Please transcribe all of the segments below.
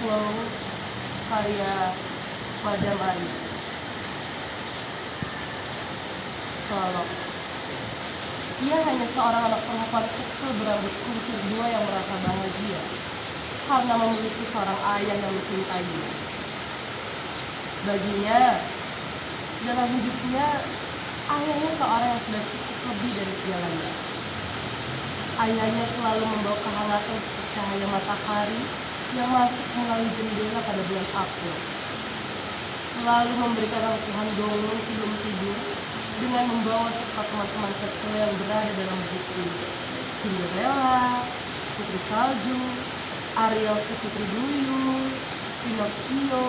Flow karya Madam Ari. Prolog. Ia hanya seorang anak perempuan kecil berambut kuncir dua yang merasa bahagia karena memiliki seorang ayah yang mencintainya. Baginya, dalam hidupnya, ayahnya seorang yang sudah cukup lebih dari segalanya. Ayahnya selalu membawa kehangatan seperti cahaya matahari yang masuk melalui jendela pada bulan April. Selalu memberikan rangkuman dongeng sebelum tidur dengan membawa serta teman-teman kecil yang berada dalam buku Cinderella, Putri Salju, Ariel si Putri Duyung, Pinocchio,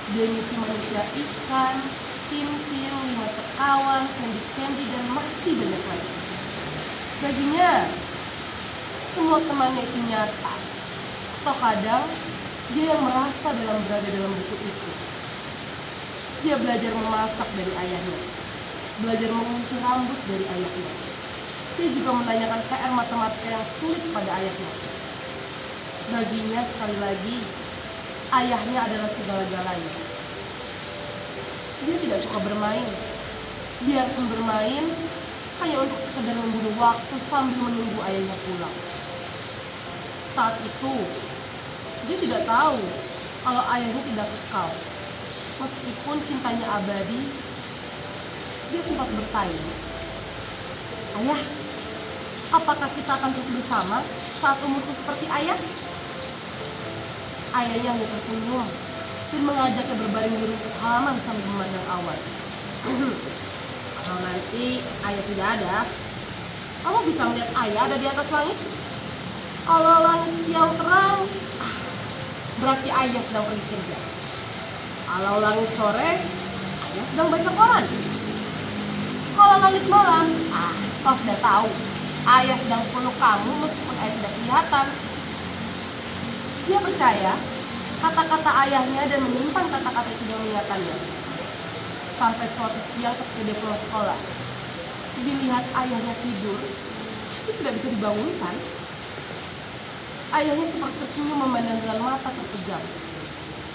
Denny si manusia ikan, Tintin, 5 sekawan, Candy dan masih banyak lagi. Baginya, semua temannya itu nyata. Atau kadang, dia yang merasa berada dalam buku itu. Dia belajar memasak dari ayahnya, belajar mengunci rambut dari ayahnya. Dia juga menanyakan PR matematika yang sulit pada ayahnya. Baginya sekali lagi, ayahnya adalah segala-galanya. Dia tidak suka bermain. Biarpun bermain, hanya untuk sekedar membunuh waktu sambil menunggu ayahnya pulang. Saat itu, dia tidak tahu kalau ayahnya tidak kekal. Meskipun cintanya abadi, dia sempat bertanya, "Ayah, apakah kita akan terus bersama saat umurku seperti ayah?" Ayahnya hanya tersenyum dan mengajaknya berbaring di rumput halaman sambil memandang awan. "Kalau nanti ayah tidak ada, kamu bisa melihat ayah ada di atas langit. Kalau langit siang terang, berarti ayah sedang pergi kerja. Kalau langit sore, ayah sedang baca koran. Kalau langit malam, kau sudah tahu, ayah sedang peluk kamu meskipun ayah tidak kelihatan." Dia percaya kata-kata ayahnya dan menyimpan kata-kata itu dalam ingatannya. Sampai suatu siang ketika dia pulang sekolah, dilihat ayahnya tidur, tapi tidak bisa dibangunkan. Ayahnya seperti tersenyum memandang dengan mata terpejam.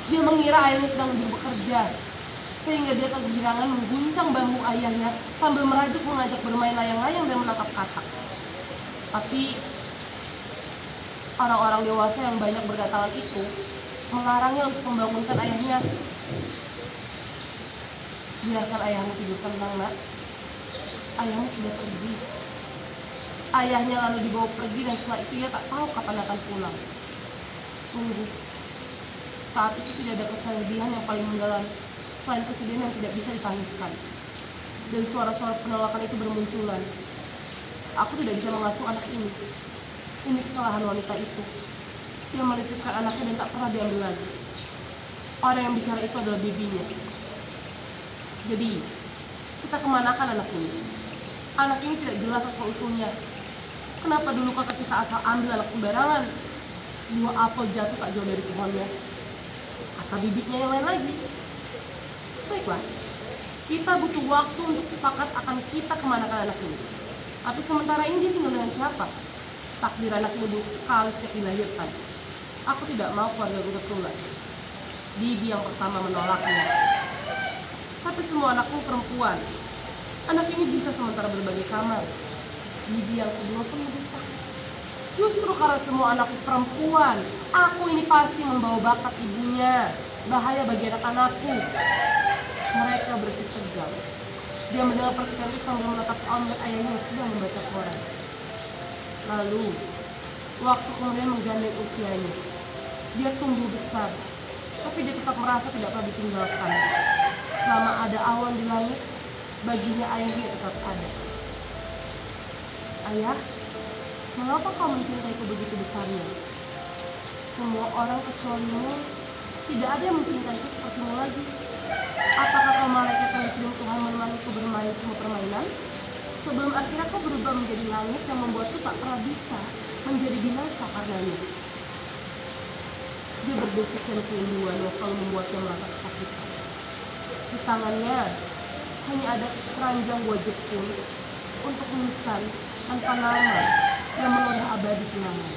Dia mengira ayahnya sedang bekerja, sehingga dia kegirangan mengguncang bahu ayahnya sambil merajuk mengajak bermain layang-layang dan menangkap katak. Tapi orang-orang dewasa yang banyak berdatangan itu melarangnya untuk membangunkan ayahnya. "Biarkan ayahmu tidur tenang, nak. Ayahmu sudah pergi." Ayahnya lalu dibawa pergi dan setelah itu ia tak tahu kapan akan pulang. Tunggu. Saat itu tidak ada kesedihan yang paling mendalam selain kesedihan yang tidak bisa ditangiskan. Dan suara-suara penolakan itu bermunculan. "Aku tidak bisa mengasuh anak ini. Ini kesalahan wanita itu. Dia menitipkan anaknya dan tak pernah diambil lagi. Orang yang bicara itu adalah bibinya. Jadi, kita kemanakan anak ini? Anak ini tidak jelas asal-usulnya. Kenapa dulu kakak kita asal ambil anak sembarangan? Buah apel jatuh tak jauh dari pohonnya. Kata bibitnya yang lain lagi. Baiklah, kita butuh waktu untuk sepakat akan kita kemanakan anak ini. Tapi sementara ini dia tinggal dengan siapa? Takdir anak ini buruk sekali sejak dilahirkan. Aku tidak mau keluarga gue tertular." Bibi yang pertama menolaknya. "Tapi semua anakku perempuan. Anak ini bisa sementara berbagi kamar." Bibi yang kedua pun mendesak. "Justru karena semua anakku perempuan, aku ini pasti membawa bakat ibunya. Bahaya bagi anak-anakku." Mereka bersih tegang. Dia mendengar pertikaian itu sambil menatap melihat ayahnya yang sedang membaca koran. Lalu, waktu kemudian menggandeng usianya. Dia tumbuh besar, tapi dia tetap merasa tidak pernah ditinggalkan. Selama ada awan di langit, baginya ayahnya tetap ada. "Ayah, mengapa kau mencintaiku begitu besarnya? Semua orang kecualimu, tidak ada yang mencintaiku sepertimu lagi. Apakah kau malaikat yang dikirim Tuhan menemaniku bermain semua permainan? Sebelum akhirnya kau berubah menjadi langit yang membuatku tak pernah bisa menjadi binasa karenanya." Dia berdesis dan kerinduan yang selalu membuatnya merasa kesakitan. Di tangannya hanya ada sekeranjang buah jepun untuk nisan tanpa nama yang meludah abadi kenangan.